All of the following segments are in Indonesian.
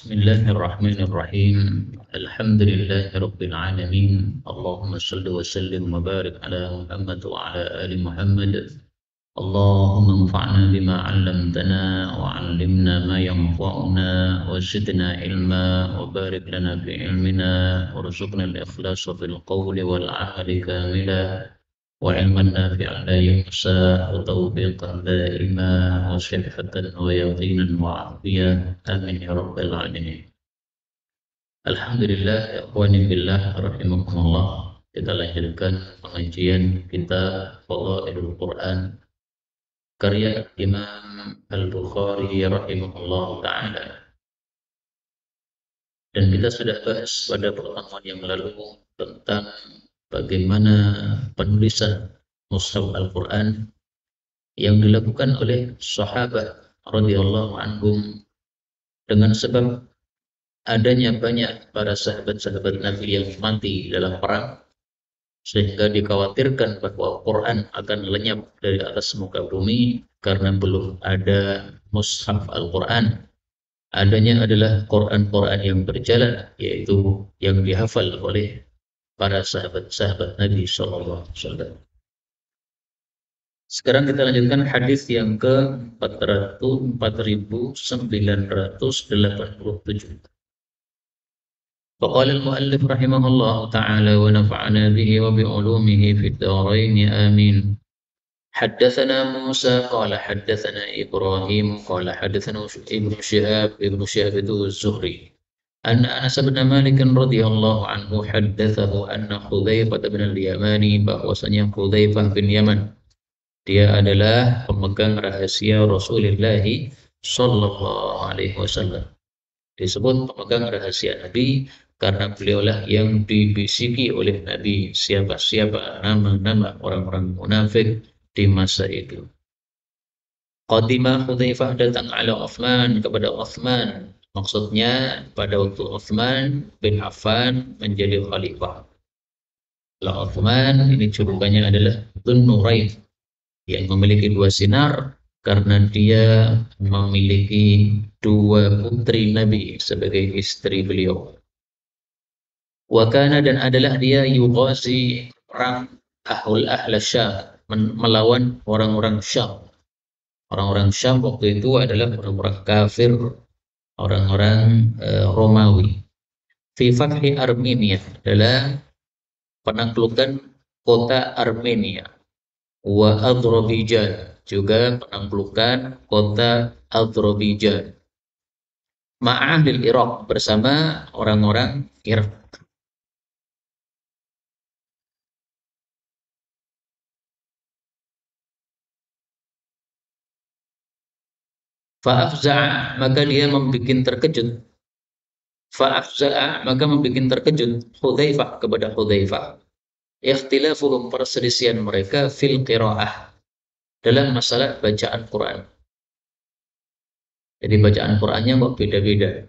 بسم الله الرحمن الرحيم. الحمد لله رب العالمين. اللهم صل وسلم وبارك على محمد وعلى آل محمد. اللهم انفعنا بما علمتنا وعلمنا ما ينفعنا وزدنا علما وبارك لنا في علمنا وارزقنا الإخلاص في القول والعمل كاملا وعلما نافعا لا يحصى وتوفيقا دائما وصحة ويقينا وعافية. آمين يا رب العالمين. Alhamdulillah, ya ikhwani billah rahimakumullah. Kita lanjutkan pengajian kita Fadhailul Quran karya Imam Al-Bukhari rahimahullah taala. Dan kita sudah bahas pada pertemuan yang lalu tentang bagaimana penulisan mushaf Al-Quran yang dilakukan oleh sahabat radhiyallahu anhum dengan sebab adanya banyak para sahabat-sahabat Nabi yang mati dalam perang, sehingga dikhawatirkan bahwa Quran akan lenyap dari atas muka bumi karena belum ada mushaf Al-Quran. Adanya adalah Quran-Quran yang berjalan, yaitu yang dihafal oleh para sahabat-sahabat Nabi Sallallahu Alaihi Wasallam. Sekarang kita lanjutkan hadis yang ke 4987. فقال المؤلف رحمه الله تعالى ونفعنا به وبعلومه في الدارين آمين. حدثنا موسى قال حدثنا إبراهيم قال حدثنا ابن شهاب الزهري أن أنس بن مالك رضي الله عنه حدثه أن حذيفة بن اليماني bahwasanya Hudzaifah bin Yaman, dia adalah pemegang rahasia Rasulullah sallallahu alaihi wasallam. Disebut pemegang rahasia Nabi karena beliaulah yang dibisiki oleh Nabi siapa-siapa nama-nama orang-orang munafik di masa itu. Qadima Hudzaifah datang ala Uthman, kepada Uthman. Maksudnya pada waktu Uthman bin Affan menjadi khalifah. Kalau Uthman ini julukannya adalah Dzun Nurain, yang memiliki dua sinar karena dia memiliki dua putri Nabi sebagai istri beliau. Wakana, dan adalah dia yughazi perang ahla Syam, melawan orang-orang Syam. Orang-orang Syam waktu itu adalah orang-orang kafir, orang-orang Romawi. Fi fathi Armenia, adalah penaklukan kota Armenia. Wa Azerbaijan, juga penaklukan kota Azerbaijan. Ma'ahil Irak, bersama orang-orang Irak. Fa'afza'a, maka dia membuat terkejut. Fa'afza'a, maka membuat terkejut Hudzaifah, kepada Hudzaifah. Ikhtilafuhum, perselisihan mereka fil qiraah, dalam masalah bacaan Quran. Jadi bacaan Qurannya kok beda-beda.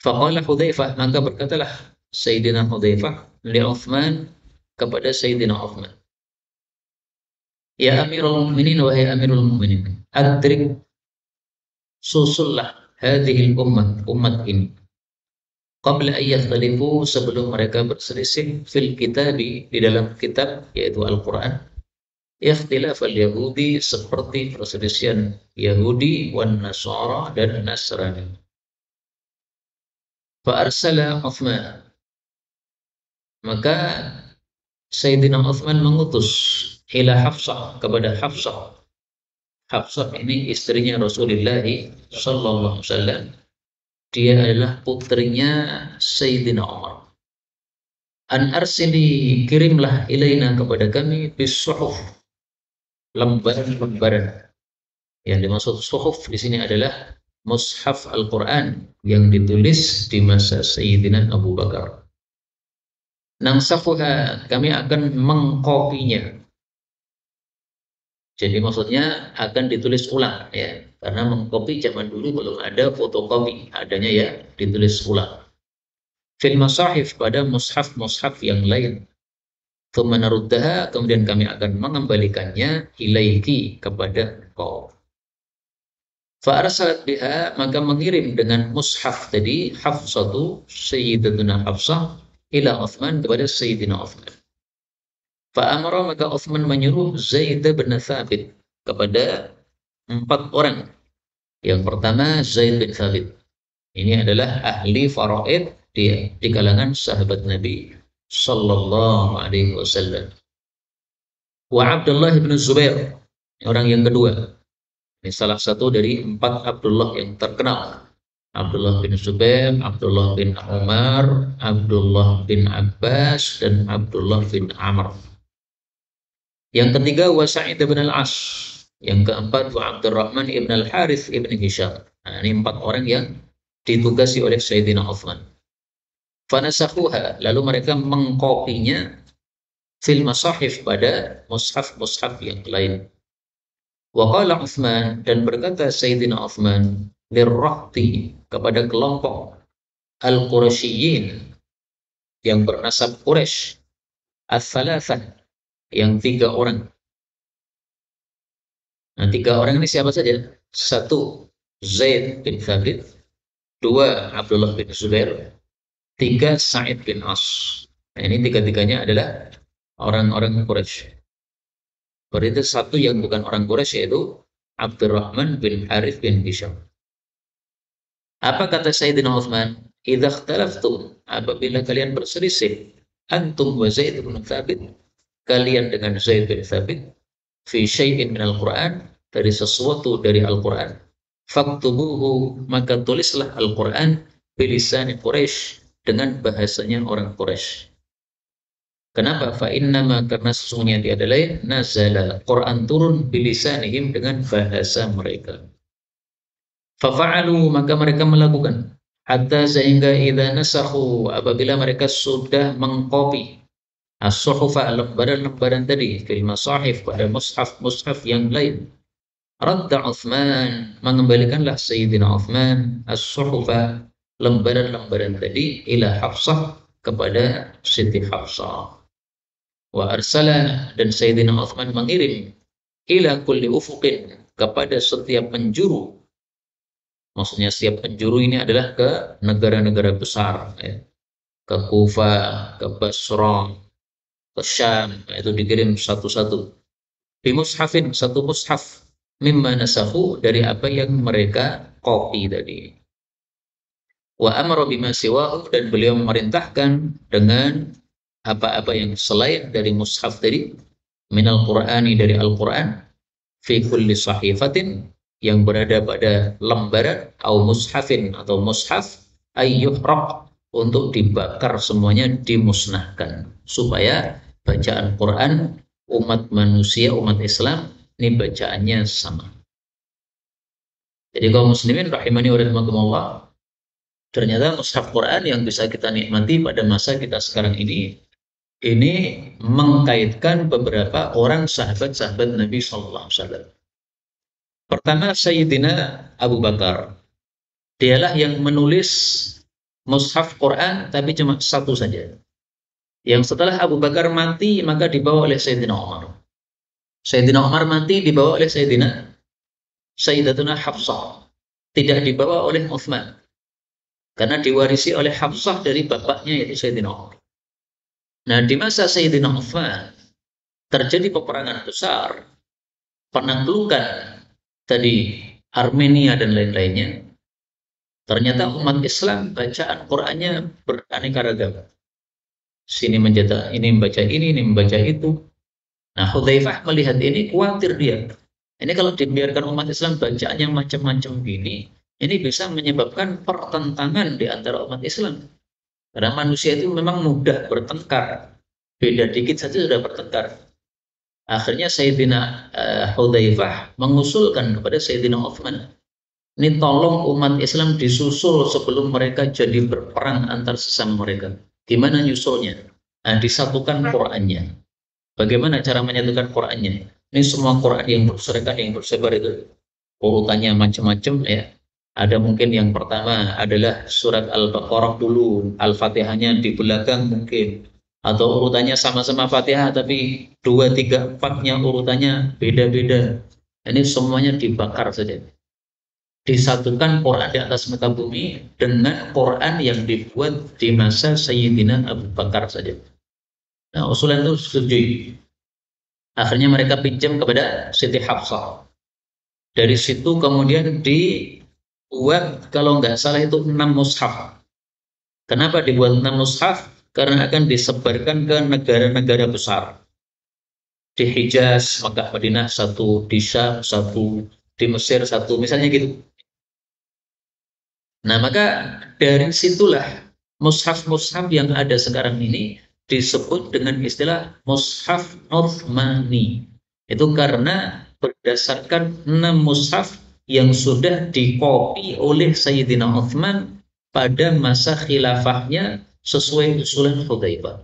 Faqala Hudzaifah, maka berkatalah Sayyidina Hudzaifah li Uthman, kepada Sayyidina Uthman, ya Amirul Mukminin, wahai Amirul Mukminin, adrik, susullah hadhil umat ini, qabla ayyakhtalifu, sebelum mereka berselisih fil kitabi, di dalam kitab yaitu Al-Quran, ikhtilaf al-Yahudi, seperti perselisihan Yahudi wan Nasara, dan Nasrani. Fa arsala Uthman, maka Sayyidina Uthman mengutus ila Hafsah, kepada Hafsah. Hafsah ini istrinya Rasulullah sallallahu alaihi wasallam. Dia adalah putrinya Sayyidina Umar. An arsili, kirimlah ilaina, kepada kami, bisuhuf, lembaran-lembaran. Yang dimaksud suhuf di sini adalah mushaf Al-Quran yang ditulis di masa Sayyidina Abu Bakar. Nangsafuha, kami akan mengkopinya. Jadi maksudnya akan ditulis ulang, ya, karena mengkopi zaman dulu belum ada fotokopi, adanya ya ditulis ulang. Fil masahif, pada mushaf-mushaf yang lain. Tsumma naruddaha, kemudian kami akan mengembalikannya ilaiki, kepada engkau. Fa'arsalat biha, maka mengirim dengan mushaf tadi Hafsatu Sayyidatuna Hafsah ila Uthman, kepada Sayyidina Uthman. Fa'amara, maka Uthman menyuruh Zaid bin Thabit kepada 4 orang. Yang pertama Zaid bin Thabit. Ini adalah ahli faraid di kalangan sahabat Nabi sallallahu alaihi wasallam. Wa Abdullah bin Zubair, orang yang kedua. Ini salah satu dari 4 Abdullah yang terkenal. Abdullah bin Zubair, Abdullah bin Umar, Abdullah bin Abbas, dan Abdullah bin Amr. Yang ketiga wa Sa'id bin Al-As. Yang keempat wa Abdurrahman ibn Al-Harith ibn Hisham. Nah, ini 4 orang yang ditugasi oleh Sayyidina Uthman. Fanasakhuha, lalu mereka mengkopinya fil masahif, pada mushaf-mushaf yang lain. Wa qala Uthman, dan berkata Sayyidina Uthman, lirrahti, kepada kelompok al-Quraisyiyin yang bernasab Quraisy, ats-tsalatsah, yang 3 orang. Nah, 3 orang ini siapa saja? 1 Zaid bin Thabit, 2 Abdullah bin Zubair, 3 Sa'id bin As. Nah, ini 3-tiganya adalah orang-orang Quraisy. Berarti 1 yang bukan orang Quraisy, yaitu Abdurrahman bin Harith bin Hisham. Apa kata Sayyidina Uthman? Idza ikhtalaftum, apabila kalian berselisih, antum wa Zaid bin Thabit, kalian dengan Zaid bin Thabit, fi syai'in minal Qur'an, dari sesuatu dari Al-Qur'an, faktubuhu, maka tulislah Al-Qur'an bilisan Quraisy, dengan bahasanya orang Quraisy. Kenapa? Fa innama, karena sesungguhnya tiada lain, nazala, Quran turun bilisanihim, dengan bahasa mereka. Fafa'alu, maka mereka melakukan, hatta sehingga idza nasakhu, apabila mereka sudah mengkopi as-suhufa, lembaran-lembaran tadi, fil masahif, pada mushaf-mushaf yang lain, radda Uthman, mengembalikanlah Sayyidina Uthman as-suhufa, lembaran-lembaran tadi, ila Hafsah, kepada Siti Hafsah. Wa arsala, dan Sayyidina Uthman mengirim, ila kulli ufuqin, kepada setiap penjuru. Maksudnya setiap penjuru ini adalah ke negara-negara besar, ya. Ke Kufa, ke Basra, ke Syam, itu dikirim satu-satu. Di mushafin, satu mushaf, mimma nasahu, dari apa yang mereka copy tadi. Wa amara bima siwahu, dan beliau memerintahkan dengan apa-apa yang selain dari mushaf tadi, minal Qur'ani, dari Al-Qur'an, fi kulli sahifatin, yang berada pada lembaran, au mushafin, atau mushaf, ayyuhraq, untuk dibakar semuanya, dimusnahkan, supaya bacaan Quran umat manusia, umat Islam ini bacaannya sama. Jadi kaum muslimin rahimani wa rahimakumullah, ternyata mushaf Quran yang bisa kita nikmati pada masa kita sekarang ini mengkaitkan beberapa orang sahabat-sahabat Nabi sallallahu alaihi wasallam. Pertama, Sayyidina Abu Bakar. Dialah yang menulis mushaf Quran, tapi cuma satu saja. Yang setelah Abu Bakar mati, maka dibawa oleh Sayyidina Umar. Sayyidina Umar mati, dibawa oleh Sayyidatuna Hafsah. Tidak dibawa oleh Uthman, karena diwarisi oleh Hafsah dari bapaknya, yaitu Sayyidina Umar. Nah, di masa Sayyidina Uthman terjadi peperangan besar, penaklukan tadi Armenia dan lain-lainnya. Ternyata umat Islam bacaan Qur'annya beraneka ragam. Sini menjadi ini membaca ini membaca itu. Nah, Hudzaifah melihat ini, khawatir dia. Ini kalau dibiarkan umat Islam bacaannya macam-macam gini, ini bisa menyebabkan pertentangan di antara umat Islam. Karena manusia itu memang mudah bertengkar. Beda dikit saja sudah bertengkar. Akhirnya Sayyidina Hudzaifah mengusulkan kepada Sayyidina Uthman, ini tolong umat Islam disusul sebelum mereka jadi berperang antar sesama mereka. Gimana nyusulnya? Nah, disatukan Qur'annya. Bagaimana cara menyatukan Qur'annya? Ini semua Qur'an yang bersebar itu urutannya macam-macam, ya. Ada mungkin yang pertama adalah surat Al-Baqarah dulu, Al-Fatihahnya di belakang mungkin. Atau urutannya sama-sama Fatihah, tapi 2, 3, 4-nya urutannya beda-beda. Ini semuanya dibakar saja. disatukan Quran di atas muka bumi dengan Quran yang dibuat di masa Sayyidina Abu Bakar saja. Nah, usulan itu setuju. Akhirnya mereka pinjam kepada Siti Hafsah. Dari situ kemudian dibuat, kalau nggak salah itu 6 mushaf. Kenapa dibuat 6 mushaf? Karena akan disebarkan ke negara-negara besar. Di Hijaz, Makkah, Madinah satu, di Syam satu, di Mesir satu, misalnya gitu. Nah, maka dari situlah mushaf-mushaf yang ada sekarang ini disebut dengan istilah mushaf Utsmani. Itu karena berdasarkan 6 mushaf yang sudah dikopi oleh Sayyidina Utsman pada masa khilafahnya sesuai usulan Hudzaifah.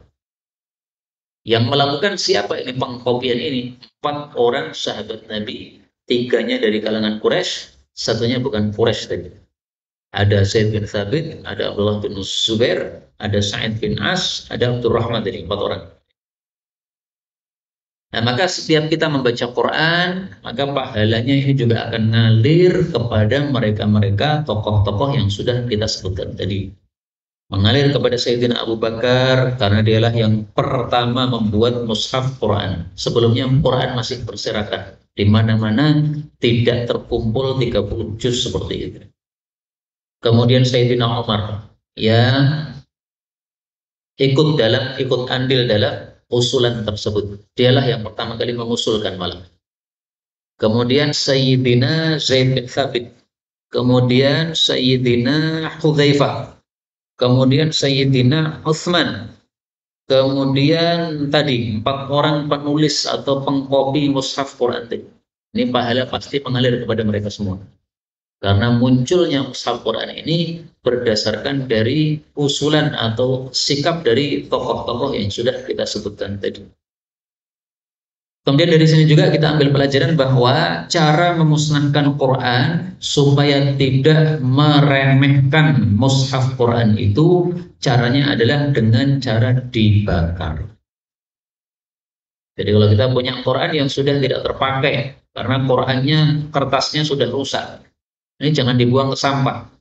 Yang melakukan siapa ini pengkopian ini? 4 orang sahabat Nabi, 3-nya dari kalangan Quraisy, satunya bukan Quraisy tadi. Ada Zaid bin Thabit, ada Abdullah bin Zubair, ada Sa'id bin As, ada Abdurrahman, dari 4 orang. Nah, maka setiap kita membaca Quran, maka pahalanya ini juga akan ngalir kepada mereka-mereka tokoh-tokoh yang sudah kita sebutkan tadi. Mengalir kepada Sayyidina Abu Bakar karena dialah yang pertama membuat mushaf Quran. Sebelumnya Quran masih berserakan, di mana-mana tidak terkumpul 30 juz seperti itu. Kemudian Sayyidina Umar yang ikut andil dalam usulan tersebut. Dialah yang pertama kali mengusulkan malam. Kemudian Sayyidina Zaid bin Thabit, kemudian Sayyidina Hudzaifah, kemudian Sayyidina Utsman, kemudian tadi 4 orang penulis atau pengkopi mushaf Quran. Ini pahala pasti mengalir kepada mereka semua. Karena munculnya mushaf Quran ini berdasarkan dari usulan atau sikap dari tokoh-tokoh yang sudah kita sebutkan tadi. Kemudian dari sini juga kita ambil pelajaran bahwa cara memusnahkan Quran supaya tidak meremehkan mushaf Quran itu caranya adalah dengan cara dibakar. Jadi kalau kita punya Quran yang sudah tidak terpakai karena Qurannya kertasnya sudah rusak, ini jangan dibuang ke sampah.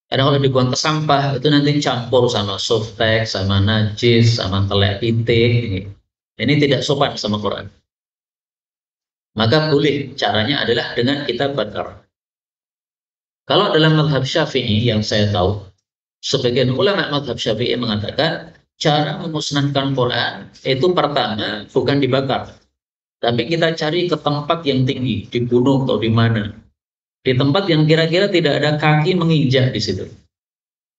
Karena kalau dibuang ke sampah itu nanti campur sama softtek, sama najis, sama telek pitik. Ini tidak sopan sama Quran. Maka boleh, caranya adalah dengan kita bakar. Kalau dalam mazhab Syafi'i yang saya tahu, sebagian ulama mazhab Syafi'i mengatakan cara memusnahkan Quran itu pertama bukan dibakar, tapi kita cari ke tempat yang tinggi, di gunung atau di mana. Di tempat yang kira-kira tidak ada kaki menginjak di situ.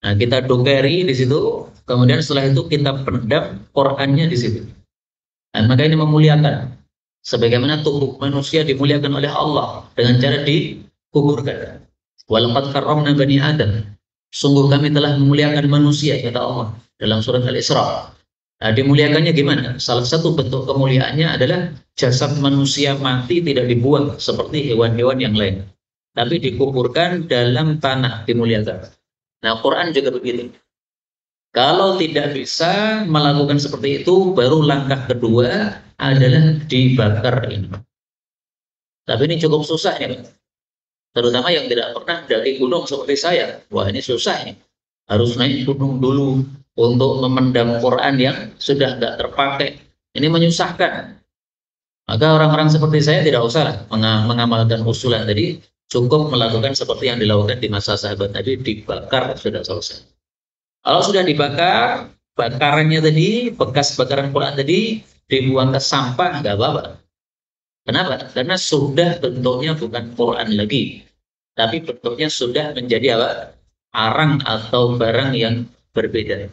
Nah, kita dongkeri di situ, kemudian setelah itu kita pendam Qurannya di situ. Nah, maka ini memuliakan. Sebagaimana tubuh manusia dimuliakan oleh Allah dengan cara dikuburkan. Walaqad karramna bani Adam. Sungguh kami telah memuliakan manusia, kata Allah dalam surat Al-Isra. Nah, dimuliakannya gimana? Salah satu bentuk kemuliaannya adalah jasad manusia mati tidak dibuang seperti hewan-hewan yang lain, tapi dikuburkan dalam tanah, dimuliakan. Nah, Quran juga begitu. Kalau tidak bisa melakukan seperti itu, baru langkah kedua adalah dibakar ini. Tapi ini cukup susah ya, terutama yang tidak pernah mendaki gunung seperti saya. Wah, ini susah ya. Harus naik gunung dulu untuk memendam Quran yang sudah tidak terpakai. Ini menyusahkan. Maka orang-orang seperti saya tidak usah mengamalkan usulan tadi, cukup melakukan seperti yang dilakukan di masa sahabat tadi, dibakar sudah selesai. Kalau sudah dibakar, bakarannya tadi, bekas bakaran Quran tadi dibuang ke sampah, nggak apa-apa. Kenapa? Karena sudah bentuknya bukan Quran lagi, tapi bentuknya sudah menjadi apa? Arang atau barang yang berbeda.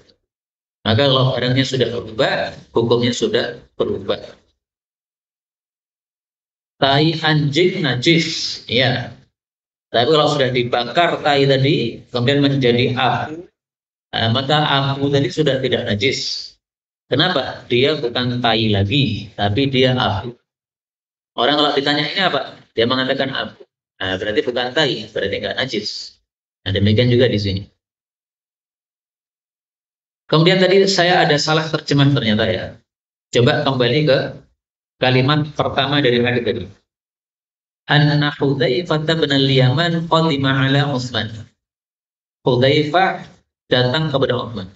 Maka kalau barangnya sudah berubah, hukumnya sudah berubah. Tai anjing najis, ya. Tapi kalau sudah dibakar tai tadi, kemudian menjadi abu, maka abu tadi sudah tidak najis. Kenapa? Dia bukan tai lagi, tapi dia abu. Orang kalau ditanya ini apa, dia mengatakan abu. Nah, berarti bukan tai, berarti nggak najis. Nah, demikian juga di sini. Kemudian tadi saya ada salah terjemah ternyata ya. Coba kembali ke kalimat pertama dari hadis tadi. anna Hudzaifah bin al-Yaman qadima ala Utsman. Hudzaifah datang kepada Utsman.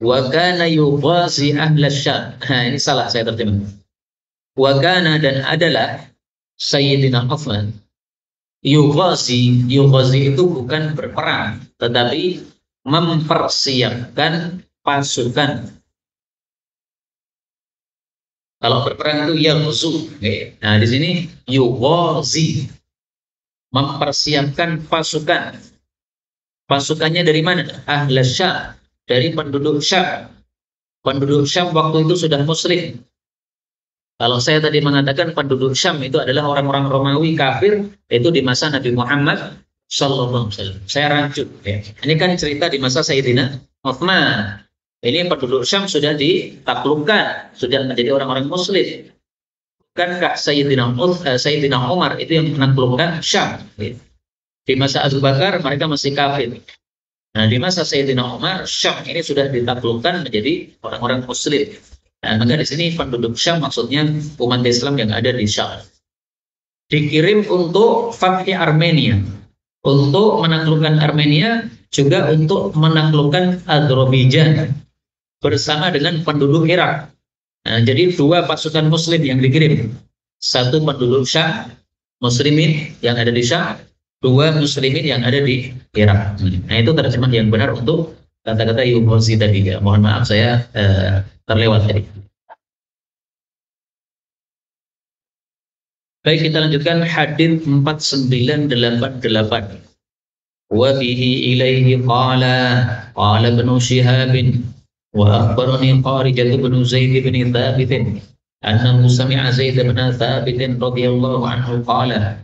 Wa kana yughazi ahla Syam. Nah, ini salah saya terjemah. Wa kana, dan adalah Sayyidina Utsman yughazi itu bukan berperang, tetapi mempersiapkan pasukan. Kalau berperang itu yaghzu. Nah, di sini yughazi, mempersiapkan pasukan. Pasukannya dari mana? Ahla Syam, dari penduduk Syam. Penduduk Syam waktu itu sudah musyrik. Kalau saya tadi mengatakan penduduk Syam itu adalah orang-orang Romawi kafir, itu di masa Nabi Muhammad Sallallahu Alaihi Wasallam. Saya rancut. Ya. Ini kan cerita di masa Sayyidina Utsman. Ini penduduk Syam sudah ditaklukkan, sudah menjadi orang-orang Muslim. Bukankah Sayyidina Umar itu yang menaklukkan Syam? Ya. Di masa Abu Bakar mereka masih kafir. Nah, di masa Sayyidina Umar, Syam ini sudah ditaklukkan menjadi orang-orang Muslim. Nah, maka di sini penduduk Syam maksudnya umat Islam yang ada di Syam. Dikirim untuk Fathi Armenia, untuk menaklukkan Armenia, juga untuk menaklukkan Azerbaijan bersama dengan penduduk Irak. Nah, jadi dua pasukan Muslim yang dikirim. Satu penduduk Syam, Muslimin yang ada di Syam, dua Muslimin yang ada di Irak. Nah, itu terjemah yang benar untuk kata-kata yughazi tadi. Ya. Mohon maaf saya terlewat tadi. Baik, kita lanjutkan hadis 4988. Wa bihi ilaihi qala ibnu Syihab wa akhbarani Kharijah bin Zaid bin Thabit annahu sami'a Zaid bin Thabit radhiyallahu anhu qala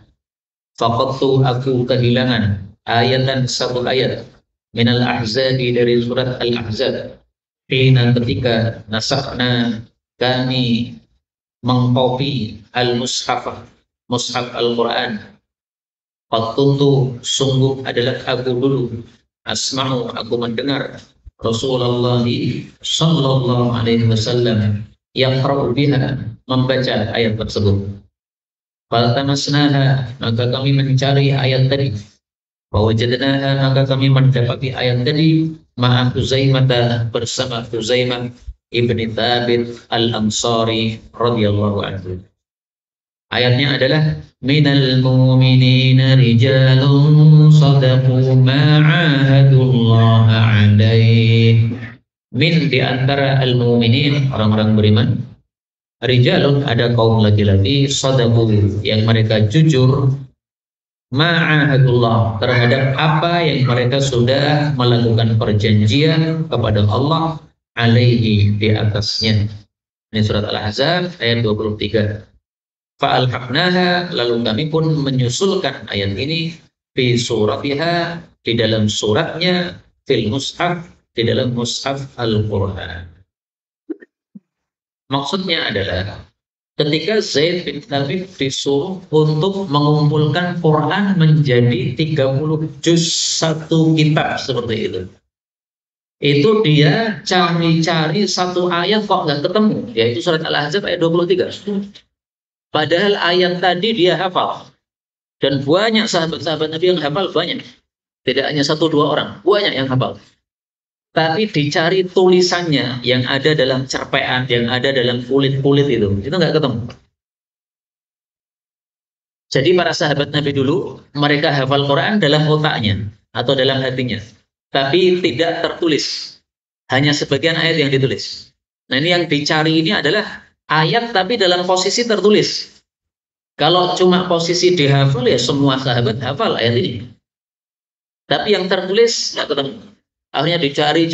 faqadtu, aku kehilangan ayatan, satu ayat minal ahzabi, dari surat al-ahzab, hina, ketika nasakhna, kami mengkopi al-mushaf, mushaf Al-Quran. Fatuntu, sungguh adalah aku dulu, asma'u, aku mendengar Rasulullah sallallahu alaihi wasallam yang biha, membaca ayat tersebut. Faltamasnaha, maka kami mencari ayat tadi. Wawajadnaha, maka kami mendapati ayat tadi ma'a Huzaimah, bersama Huzaimah ibni Thabit al-Ansari radhiyallahu anhu. Ayatnya adalah minal mu'minina rijalun sadaqu ma'ahadullaha alaih. Min, di antara al-mu'minin, orang-orang beriman, rijalun, ada kaum laki-laki, sadaqu, yang mereka jujur, ma'ahadullah, terhadap apa yang mereka sudah melakukan perjanjian kepada Allah alaihi, di atasnya. Ini surat Al-Ahzab ayat 23. Fa'alhaqnaha, lalu kami pun menyusulkan ayat ini fi suratiha, di dalam suratnya, fil mushaf, di dalam mushaf Al-Quran. Maksudnya adalah ketika Zaid bin Thabit disuruh untuk mengumpulkan Quran menjadi 30 juz, satu kitab seperti itu. Itu dia cari-cari satu ayat kok nggak ketemu, yaitu surat Al-Ahzab ayat 23. Padahal ayat tadi dia hafal. Dan banyak sahabat-sahabat Nabi yang hafal, banyak. Tidak hanya satu dua orang, banyak yang hafal. Tapi dicari tulisannya yang ada dalam cerpean, yang ada dalam kulit-kulit itu nggak ketemu. Jadi para sahabat Nabi dulu, mereka hafal Quran dalam otaknya atau dalam hatinya. Tapi tidak tertulis. Hanya sebagian ayat yang ditulis. Nah, ini yang dicari ini adalah ayat tapi dalam posisi tertulis. Kalau cuma posisi dihafal, ya semua sahabat hafal ayat ini. Tapi yang tertulis nggak ketemu. Akhirnya dicari,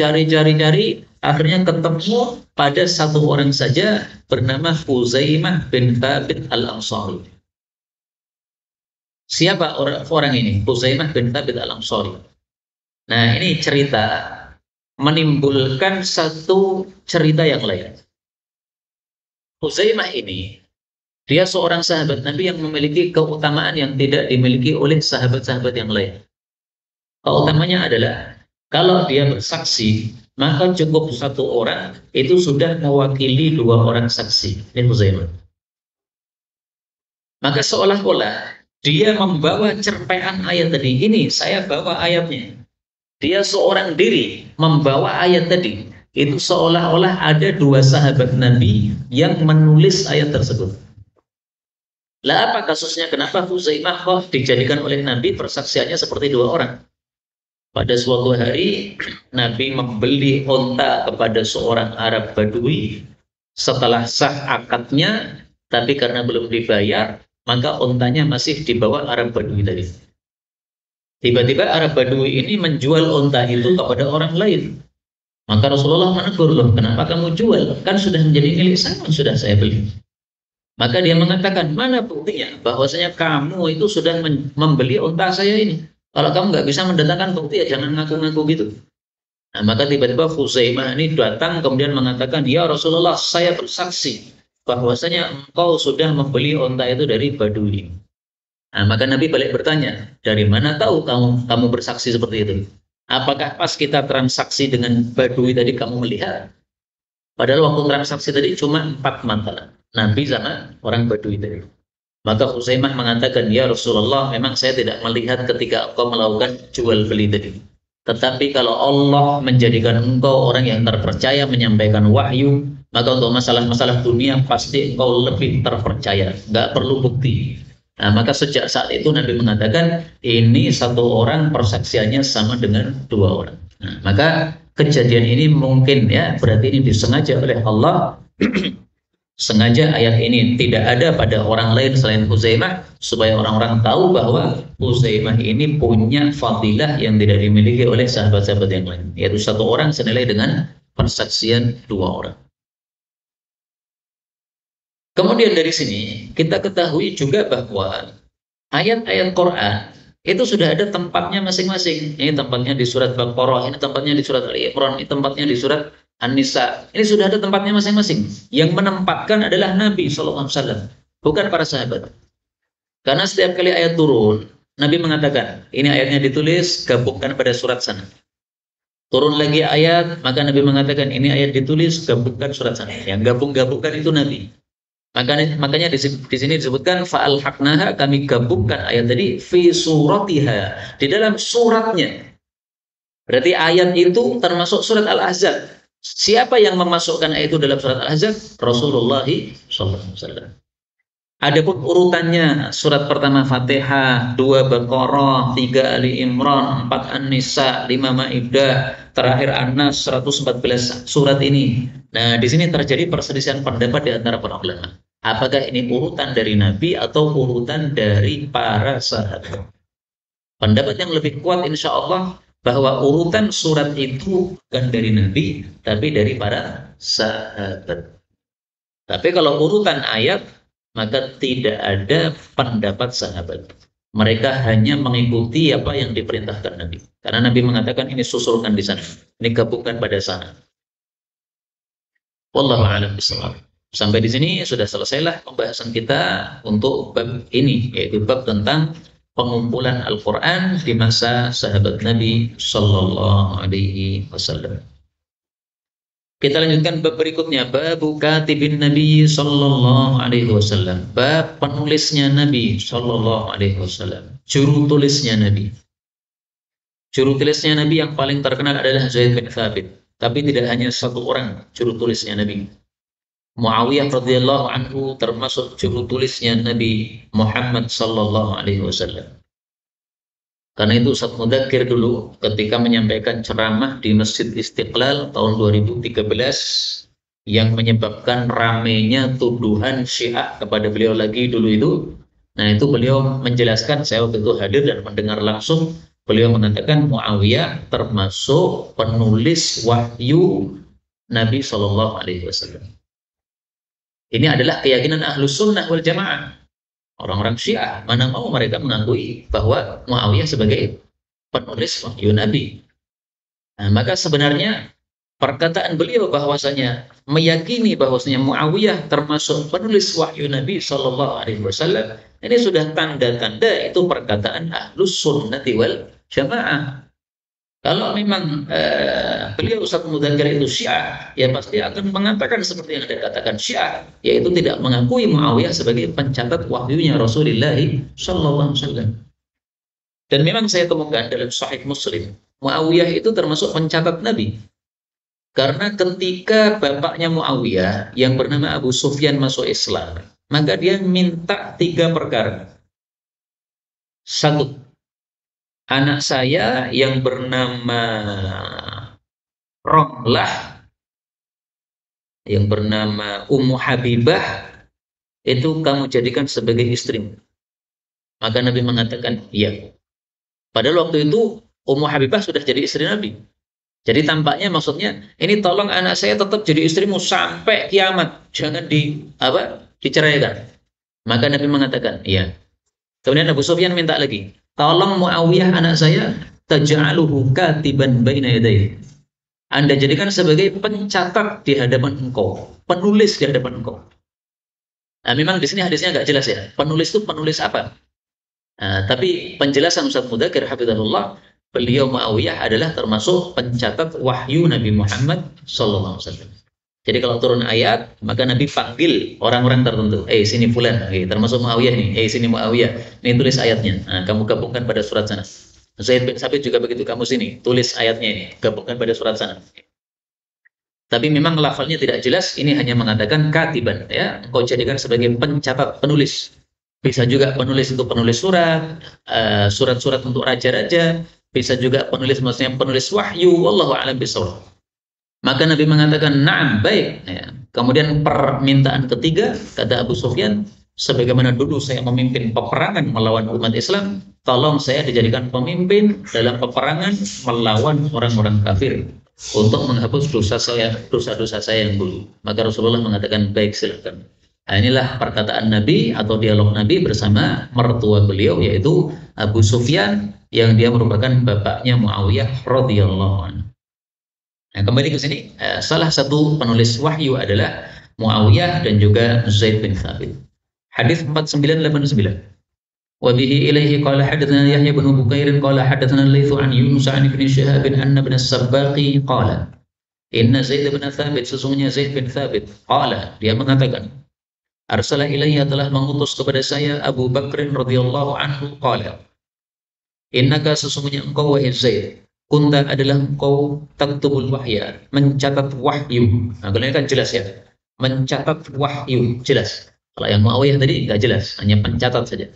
akhirnya ketemu pada satu orang saja bernama Huzaimah bin Thabit al-Ansari. Siapa orang ini? Huzaimah bin Thabit al-Ansari. Nah, ini cerita menimbulkan satu cerita yang lain. Huzaimah ini, dia seorang sahabat Nabi yang memiliki keutamaan yang tidak dimiliki oleh sahabat-sahabat yang lain. Keutamanya adalah kalau dia bersaksi, maka cukup satu orang itu sudah mewakili dua orang saksi. Ini Huzaimah. Maka seolah-olah Dia membawa cerpean ayat tadi. Ini saya bawa ayatnya. Dia seorang diri membawa ayat tadi. Itu seolah-olah ada dua sahabat Nabi yang menulis ayat tersebut. Lah apa kasusnya? Kenapa Huzaimah kok dijadikan oleh Nabi persaksiannya seperti dua orang? Pada suatu hari Nabi membeli onta kepada seorang Arab Badui. Setelah sah akadnya, tapi karena belum dibayar, maka ontanya masih dibawa Arab Badui tadi. Tiba-tiba Arab Badui ini menjual onta itu kepada orang lain. Maka Rasulullah menegur, loh, kenapa kamu jual? Kan sudah menjadi milik saya, sudah saya beli. Maka dia mengatakan, mana buktinya bahwasanya kamu itu sudah membeli onta saya ini? Kalau kamu nggak bisa mendatangkan bukti, ya jangan ngaku-ngaku gitu. Nah, maka tiba-tiba Khuzaimah ini datang kemudian mengatakan, ya Rasulullah, saya bersaksi bahwasanya engkau sudah membeli onta itu dari Badui. Nah, maka Nabi balik bertanya, dari mana tahu kamu bersaksi seperti itu? Apakah pas kita transaksi dengan Badui tadi kamu melihat? Padahal waktu transaksi tadi cuma 4 mata, Nabi sama orang Badui tadi. Maka Huzaimah mengatakan, ya Rasulullah, memang saya tidak melihat ketika engkau melakukan jual beli tadi. Tetapi kalau Allah menjadikan engkau orang yang terpercaya menyampaikan wahyu, maka untuk masalah-masalah dunia pasti engkau lebih terpercaya, nggak perlu bukti. Nah, maka sejak saat itu Nabi mengatakan ini satu orang persaksiannya sama dengan dua orang. Nah, maka kejadian ini mungkin ya berarti ini disengaja oleh Allah. Sengaja ayat ini tidak ada pada orang lain selain Huzaimah supaya orang-orang tahu bahwa Huzaimah ini punya fadilah yang tidak dimiliki oleh sahabat-sahabat yang lain, yaitu satu orang senilai dengan persaksian dua orang. Kemudian dari sini kita ketahui juga bahwa ayat-ayat Quran itu sudah ada tempatnya masing-masing. Ini tempatnya di surat Baqarah, ini tempatnya di surat Ali Imran, ini tempatnya di surat An-Nisa. Ini sudah ada tempatnya masing-masing. Yang menempatkan adalah Nabi SAW, bukan para sahabat. Karena setiap kali ayat turun, Nabi mengatakan, ini ayatnya ditulis, gabungkan pada surat sana. Turun lagi ayat, maka Nabi mengatakan, ini ayat ditulis, gabungkan surat sana. Yang gabung-gabungkan itu Nabi. Makanya di sini disebutkan fa'alhaqnaha, kami gabungkan ayat tadi fi suratiha, di dalam suratnya. Berarti ayat itu termasuk surat Al-Ahzab. Siapa yang memasukkan ayat itu dalam surat Al-Ahzab? Rasulullah SAW. Adapun urutannya, surat pertama Fatihah, 2 Baqarah, 3 Ali Imran, 4 An-Nisa, 5 Maidah, terakhir An-Nas, 114 surat ini. Nah, di sini terjadi perselisihan pendapat di antara para ulama. Apakah ini urutan dari Nabi atau urutan dari para sahabat? Pendapat yang lebih kuat insya Allah bahwa urutan surat itu bukan dari Nabi, tapi dari para sahabat. Tapi kalau urutan ayat, maka tidak ada pendapat sahabat. Mereka hanya mengikuti apa yang diperintahkan Nabi. Karena Nabi mengatakan ini susulkan di sana, ini gabungkan pada sana. Wallahu a'lam bishawab. Sampai di sini sudah selesailah pembahasan kita untuk bab ini, yaitu bab tentang pengumpulan Al-Quran di masa sahabat Nabi Sallallahu Alaihi Wasallam. Kita lanjutkan bab berikutnya, bab katibin Nabi Sallallahu Alaihi Wasallam, bab penulisnya Nabi Sallallahu Alaihi Wasallam, juru tulisnya Nabi. Juru tulisnya Nabi yang paling terkenal adalah Zaid bin Thabit, tapi tidak hanya satu orang juru tulisnya Nabi. Muawiyah radhiyallahu anhu termasuk juru tulisnya Nabi Muhammad sallallahu alaihi wasallam. Karena itu Ustaz Mudzakkir dulu ketika menyampaikan ceramah di Masjid Istiqlal tahun 2013 yang menyebabkan ramenya tuduhan Syiah kepada beliau lagi dulu itu. Nah, itu beliau menjelaskan, saya waktu itu hadir dan mendengar langsung, beliau mengatakan Muawiyah termasuk penulis wahyu Nabi sallallahu alaihi wasallam. Ini adalah keyakinan Ahlus Sunnah wal Jamaah. Orang-orang Syiah, mana mau mereka mengakui bahwa Muawiyah sebagai penulis wahyu Nabi. Nah, maka sebenarnya perkataan beliau bahwasanya meyakini bahwasanya Muawiyah termasuk penulis wahyu Nabi Shallallahu Alaihi Wasallam, ini sudah tanda-tanda itu perkataan Ahlus Sunnah wal Jamaah. Kalau memang beliau Ustaz Mudzakkir itu Syiah, ya pasti akan mengatakan seperti yang Anda katakan Syiah, yaitu tidak mengakui Muawiyah sebagai pencatat wahyunya Rasulullah Shallallahu Alaihi Wasallam. Dan memang saya temukan dalam Sahih Muslim, Muawiyah itu termasuk pencatat Nabi. Karena ketika bapaknya Muawiyah yang bernama Abu Sufyan masuk Islam, maka dia minta 3 perkara. Satu, anak saya yang bernama Romlah, yang bernama Ummu Habibah, itu kamu jadikan sebagai istrimu. Maka Nabi mengatakan, iya. Padahal waktu itu Ummu Habibah sudah jadi istri Nabi. Jadi tampaknya maksudnya, ini tolong anak saya tetap jadi istrimu sampai kiamat. Jangan diceraikan. Maka Nabi mengatakan, iya. Kemudian Abu Sufyan minta lagi, tolong Muawiyah anak saya, taj'aluhu katiban baina yadayhi. Anda jadikan sebagai pencatat di hadapan engkau, penulis di hadapan engkau. Nah, memang di sini hadisnya nggak jelas ya. Penulis itu penulis apa? Nah, tapi penjelasan Ustaz Mudzakkir hafizahullah, beliau Muawiyah adalah termasuk pencatat wahyu Nabi Muhammad sallallahu alaihi wasallam. Jadi kalau turun ayat, maka Nabi panggil orang-orang tertentu. Sini fulan, termasuk Muawiyah nih. Sini Muawiyah. Ini tulis ayatnya. Nah, kamu gabungkan pada surat sana. Zaid bin Sabit juga begitu, kamu sini, tulis ayatnya ini, gabungkan pada surat sana. Tapi memang lafalnya tidak jelas, ini hanya mengatakan katiban, ya, engkau jadikan sebagai pencatat, penulis. Bisa juga penulis itu penulis surat, surat-surat untuk raja-raja, bisa juga penulis maksudnya penulis wahyu, wallahu a'lam bishawab. Maka Nabi mengatakan, "Na'am, baik." Ya. Kemudian permintaan ketiga, kata Abu Sufyan, sebagaimana dulu saya memimpin peperangan melawan umat Islam, tolong saya dijadikan pemimpin dalam peperangan melawan orang-orang kafir untuk menghapus dosa-dosa saya yang dulu. Maka Rasulullah mengatakan, baik, silakan. Nah, inilah perkataan Nabi atau dialog Nabi bersama mertua beliau, yaitu Abu Sufyan, yang dia merupakan bapaknya Muawiyah radhiyallahu anhu. Nah, kembali ke sini, salah satu penulis wahyu adalah Muawiyah dan juga Zaid bin Thabit. Hadis 4989. Wa bihi ilaihi qala hadatsana Yahya bin Bukair qala hadatsana Laitsu an Yunus an Ibn Shihab anna ibn as-Sabbaqi qala inna Zaid bin Thabit, sesungguhnya Zaid bin Thabit, qala, dia mengatakan, arsala ilayya, telah mengutus kepada saya Abu Bakr radhiyallahu anhu, qala, innaka, sesungguhnya engkau wahai Zaid, kunta adalah engkau taktubul wahya, mencatat wahyu. Nah, kalian kan jelas ya, mencatat wahyu, jelas. Kalau yang Muawiyah tadi nggak jelas, hanya pencatat saja.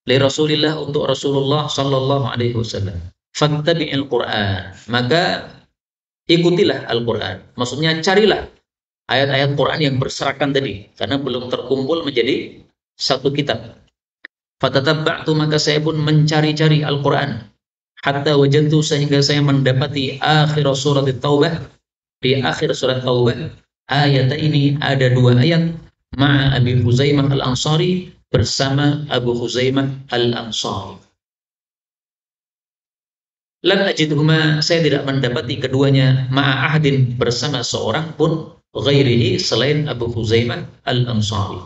Li Rasulillah, untuk Rasulullah sallallahu alaihi wasallam. Fattabi'il Qur'an, maka ikutilah Al-Qur'an. Maksudnya carilah ayat-ayat Quran yang berserakan tadi, karena belum terkumpul menjadi satu kitab. Fatatabba'tu, maka saya pun mencari-cari Al-Qur'an. Hatta wajadtu, sehingga saya mendapati akhir surat Taubah, di akhir surat Taubah, ayat ini ada 2 ayat, ma'a Abi Huzaimah Al-Ansari, bersama Abu Huzaimah Al-Ansari. Lam ajidhuma, saya tidak mendapati keduanya, ma'a ahdin, bersama seorang pun, ghairihi, selain Abu Huzaimah Al-Ansari.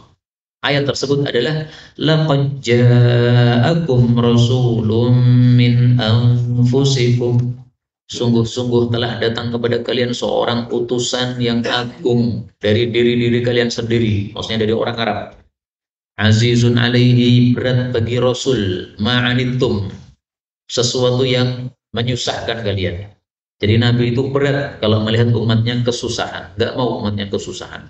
Ayat tersebut adalah laqad ja'akum rasulun min anfusikum, sungguh-sungguh telah datang kepada kalian seorang utusan yang agung dari diri-diri kalian sendiri, maksudnya dari orang Arab. Azizun alaihi, berat bagi Rasul, ma'anittum, sesuatu yang menyusahkan kalian. Jadi Nabi itu berat kalau melihat umatnya kesusahan, nggak mau umatnya kesusahan.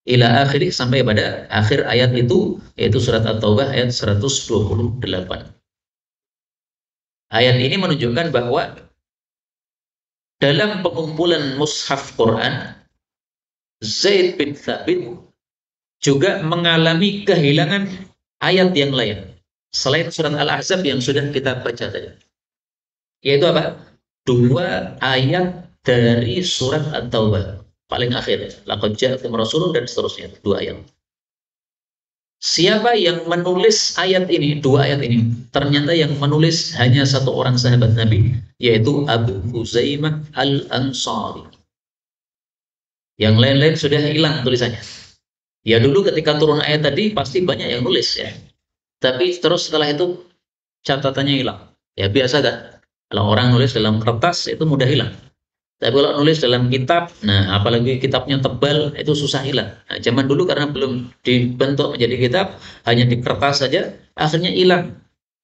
Ila akhiri, sampai pada akhir ayat itu, yaitu surat At-Taubah ayat 128. Ayat ini menunjukkan bahwa dalam pengumpulan mushaf Quran, Zaid bin Thabit juga mengalami kehilangan ayat yang lain selain surat Al-Ahzab yang sudah kita baca tadi. Yaitu apa? 2 ayat dari surat At-Taubah. Paling akhir, laqad ja'akum rasulun, dan seterusnya, 2 ayat. Siapa yang menulis ayat ini, 2 ayat ini? Ternyata yang menulis hanya satu orang sahabat Nabi, yaitu Abu Huzaimah Al-Ansari. Yang lain-lain sudah hilang tulisannya. Ya dulu ketika turun ayat tadi pasti banyak yang nulis ya. Tapi terus setelah itu catatannya hilang. Ya biasa kan? Kalau orang nulis dalam kertas itu mudah hilang. Tapi kalau nulis dalam kitab, nah apalagi kitabnya tebal, itu susah hilang. Nah, zaman dulu karena belum dibentuk menjadi kitab, hanya di kertas saja, akhirnya hilang.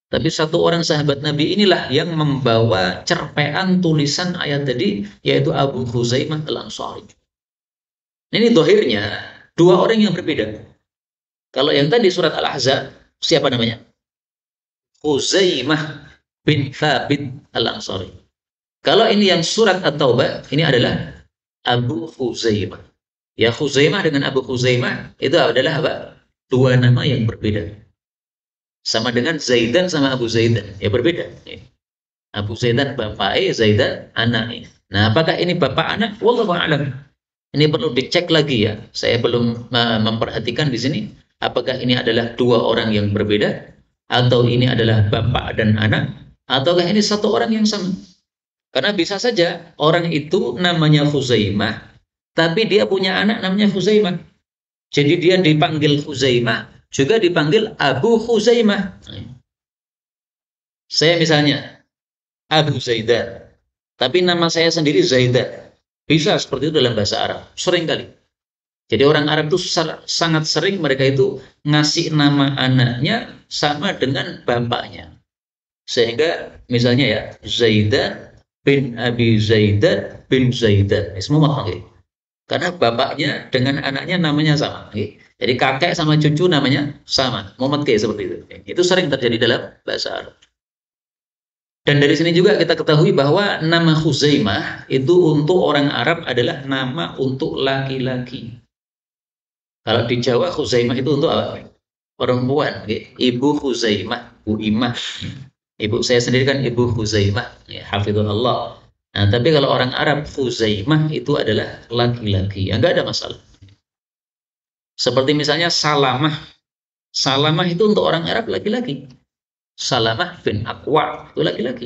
Tapi satu orang sahabat Nabi inilah yang membawa cerpean tulisan ayat tadi, yaitu Abu Huzaimah al-Ansari. Ini dohirnya dua orang yang berbeda. Kalau yang tadi surat Al-Ahzab, siapa namanya? Huzaimah bin Thabit al-Ansari. Kalau ini yang surat At-Taubah, ini adalah Abu Huzaimah. Ya, Huzaimah dengan Abu Huzaimah itu adalah apa? Dua nama yang berbeda. Sama dengan Zaidan sama Abu Zaidan, ya berbeda. Abu Zaidan bapaknya, Zaidan anaknya. Nah, apakah ini bapak anak? Wallahu a'lam. Ini perlu dicek lagi ya. Saya belum memperhatikan di sini apakah ini adalah dua orang yang berbeda atau ini adalah bapak dan anak ataukah ini satu orang yang sama. Karena bisa saja orang itu namanya Huzaimah tapi dia punya anak namanya Huzaimah. Jadi dia dipanggil Huzaimah juga dipanggil Abu Huzaimah. Saya misalnya Abu Zaidan, tapi nama saya sendiri Zaidan. Bisa seperti itu dalam bahasa Arab, sering kali. Jadi orang Arab itu sangat sering mereka itu ngasih nama anaknya sama dengan bapaknya. Sehingga misalnya ya Zaidan bin Abi Zaidan bin Zaidan. Ini semua pakai. Karena bapaknya dengan anaknya namanya sama. Jadi kakek sama cucu namanya sama. Muhammad kayak seperti itu. Itu sering terjadi dalam bahasa Arab. Dan dari sini juga kita ketahui bahwa nama Huzaimah itu untuk orang Arab adalah nama untuk laki-laki. Kalau di Jawa Huzaimah itu untuk apa? Perempuan. Ibu Huzaimah, Bu Imah. Ibu saya sendiri kan Ibu Huzaimah, ya, hafizullah. Nah, tapi kalau orang Arab Huzaimah itu adalah laki-laki. Ya, nggak ada masalah. Seperti misalnya Salamah. Salamah itu untuk orang Arab laki-laki. Salamah bin Aqwa itu laki-laki.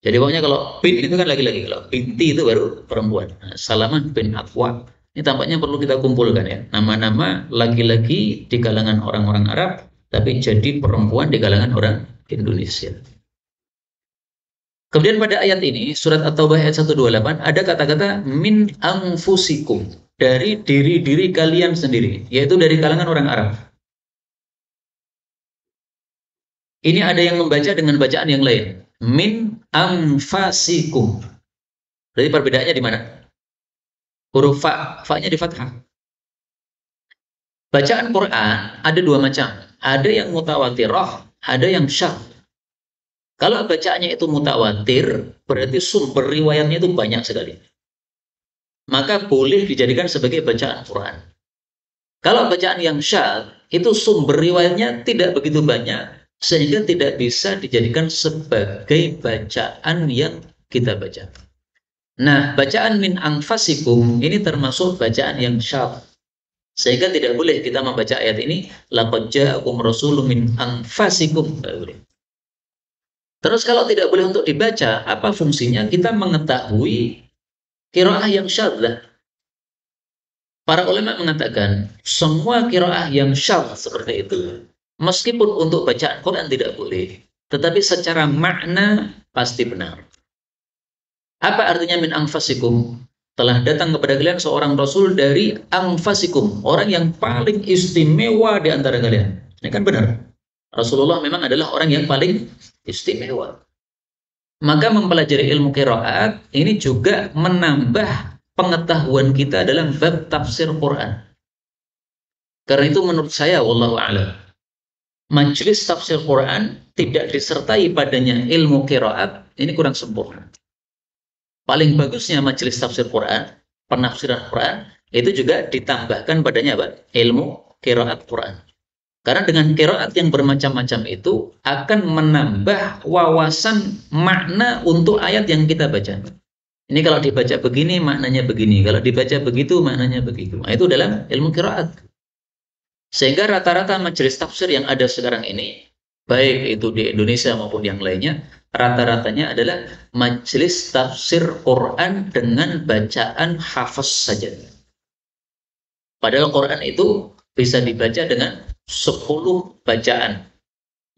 Jadi pokoknya kalau bin itu kan laki-laki, kalau binti itu baru perempuan. Nah, Salamah bin Aqwa. Ini tampaknya perlu kita kumpulkan ya. Nama-nama laki-laki di kalangan orang-orang Arab, tapi jadi perempuan di kalangan orang Indonesia. Kemudian pada ayat ini, surat At-Taubah ayat 128, ada kata-kata min anfusikum, dari diri-diri kalian sendiri, yaitu dari kalangan orang Arab. Ini ada yang membaca dengan bacaan yang lain. Min anfasikum. Berarti perbedaannya di mana? Huruf fa, fa-nya di fathah. Bacaan Quran ada dua macam. Ada yang mutawatirah, ada yang syadz. Kalau bacaannya itu mutawatir, berarti sumber riwayatnya itu banyak sekali. Maka boleh dijadikan sebagai bacaan Quran. Kalau bacaan yang syadz, itu sumber riwayatnya tidak begitu banyak, sehingga tidak bisa dijadikan sebagai bacaan yang kita baca. Nah, bacaan min anfasikum ini termasuk bacaan yang syadz. Sehingga tidak boleh kita membaca ayat ini laqad ja'akum rasulun min anfasikum. Terus kalau tidak boleh untuk dibaca, apa fungsinya? Kita mengetahui qiraah yang syadzah. Para ulama mengatakan semua qiraah yang syadz seperti itu, meskipun untuk bacaan Quran tidak boleh, tetapi secara makna pasti benar. Apa artinya min anfasikum? Telah datang kepada kalian seorang rasul dari anfasikum, orang yang paling istimewa di antara kalian. Ini kan benar. Rasulullah memang adalah orang yang paling istimewa. Maka mempelajari ilmu qiraat ini juga menambah pengetahuan kita dalam bab tafsir Quran. Karena itu menurut saya wallahu a'lam, majelis tafsir Quran tidak disertai padanya ilmu qiraat ini kurang sempurna. Paling bagusnya majelis tafsir Quran, penafsiran Quran itu juga ditambahkan padanya apa? Ilmu qiraat Quran. Karena dengan qiraat yang bermacam-macam itu akan menambah wawasan makna untuk ayat yang kita baca. Ini kalau dibaca begini maknanya begini, kalau dibaca begitu maknanya begitu. Nah, itu dalam ilmu qiraat. Sehingga rata-rata majelis tafsir yang ada sekarang ini, baik itu di Indonesia maupun yang lainnya, rata-ratanya adalah majelis tafsir Quran dengan bacaan hafaz saja. Padahal Quran itu bisa dibaca dengan 10 bacaan